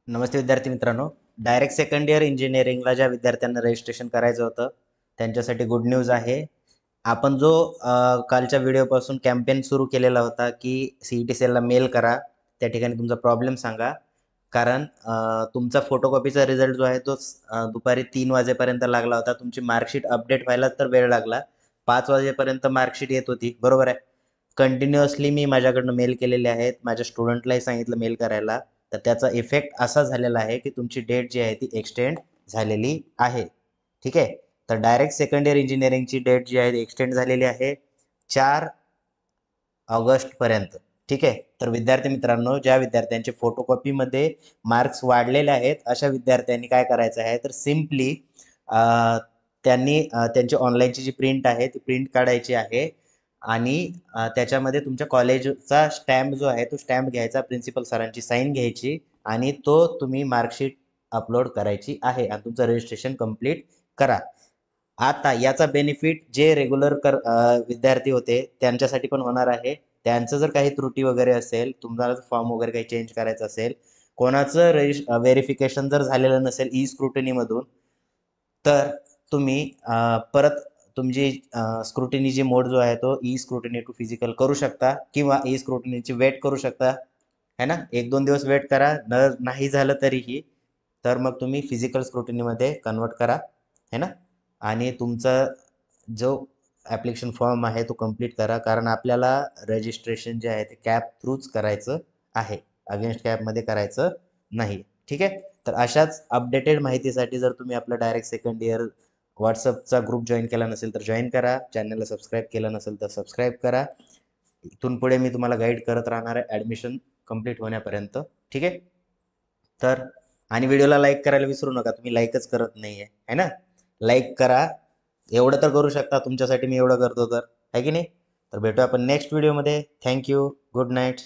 नमस्ते विद्यार्थी मित्रांनो. Direct second year इंजिनिअरिंगला ज्या विद्यार्थ्यांना रजिस्ट्रेशन करायचं होतं त्यांच्यासाठी गुड न्यूज आहे. आपण जो कालच्या व्हिडिओपासून कॅम्पेन सुरू केलेला होता की CET सेलला मेल करा, त्या ठिकाणी तुमचा प्रॉब्लेम सांगा. कारण तुमचा फोटोकॉपीचा रिझल्ट जो आहे तो दुपारी 3 वाजेपर्यंत लागला होता. तुमची मार्कशीट अपडेट व्हायला तर वेळ लागला. 5 वाजेपर्यंत मार्कशीट येत होती, बरोबर आहे. कंटिन्युअसली मी माझ्याकडनं मेल केलेले आहेत, माझ्या स्टुडंटलाही सांगितलं मेल करायला. तर त्याचा इफेक्ट असा झालेला आहे की तुमची डेट जी आहे ती एक्सटेंड झालेली आहे. ठीक आहे. तर डायरेक्ट सेकंड इयर इंजिनिअरिंगची डेट जी आहे ती एक्सटेंड झालेली आहे 4 ऑगस्ट पर्यंत. ठीक आहे. तर विद्यार्थी मित्रांनो, ज्या विद्यार्थ्यांचे फोटोकॉपीमध्ये मार्क्स वाढलेले आहेत अशा विद्यार्थ्यांनी काय करायचं आहे, तर सिम्पली त्यांनी त्यांची ऑनलाईनची जी प्रिंट आहे ती प्रिंट काढायची आहे आणि त्याच्यामध्ये तुमच्या कॉलेजचा स्टॅम्प जो आहे तो स्टॅम्प घ्यायचा, प्रिन्सिपल सरांची साईन घ्यायची आणि तो तुम्ही मार्कशीट अपलोड करायची आहे आणि तुमचं रजिस्ट्रेशन कंप्लीट करा. आता याचा बेनिफिट जे रेग्युलर विद्यार्थी होते त्यांच्यासाठी पण होणार आहे. त्यांचं जर काही त्रुटी वगैरे असेल, तुम्हाला फॉर्म वगैरे काही चेंज करायचं असेल, कोणाचं व्हेरिफिकेशन जर झालेलं नसेल ई स्क्रुटनीमधून, तर तुम्ही परत तुमची स्क्रुटिनीची मोड जो आहे तो ई स्क्रुटिनी टू फिजिकल करू शकता किंवा ई स्क्रुटिनीची वेट करू शकता, है ना. 1-2 दिवस वेट करा, नाही झालं तरीही तर मग तुम्ही फिजिकल स्क्रुटिनीमध्ये कन्वर्ट करा, है ना. आणि तुमचा जो ॲप्लिकेशन फॉर्म आहे तो कंप्लीट करा, कारण आपल्याला रजिस्ट्रेशन जे आहे ते कॅप थ्रूच करायचं आहे, अगेन्स्ट कॅपमध्ये करायचं नाही. ठीक आहे. तर अशाच अपडेटेड माहितीसाठी जर तुम्ही आपलं डायरेक्ट सेकंड इयर व्हॉट्सअपचा ग्रुप जॉईन केला नसेल तर जॉईन करा, चॅनलला सबस्क्राईब केलं नसेल तर सबस्क्राईब करा. इथून पुढे मी तुम्हाला गाईड करत राहणार आहे ॲडमिशन कंप्लीट होण्यापर्यंत. ठीक आहे. तर आणि व्हिडिओला लाईक करायला विसरू नका, तुम्ही लाईकच करत नाही आहे ना. लाईक करा, एवढं तर करू शकता, तुमच्यासाठी मी एवढं करतो तर, आहे की नाही. तर भेटूया आपण नेक्स्ट व्हिडिओमध्ये. थँक्यू. Good night.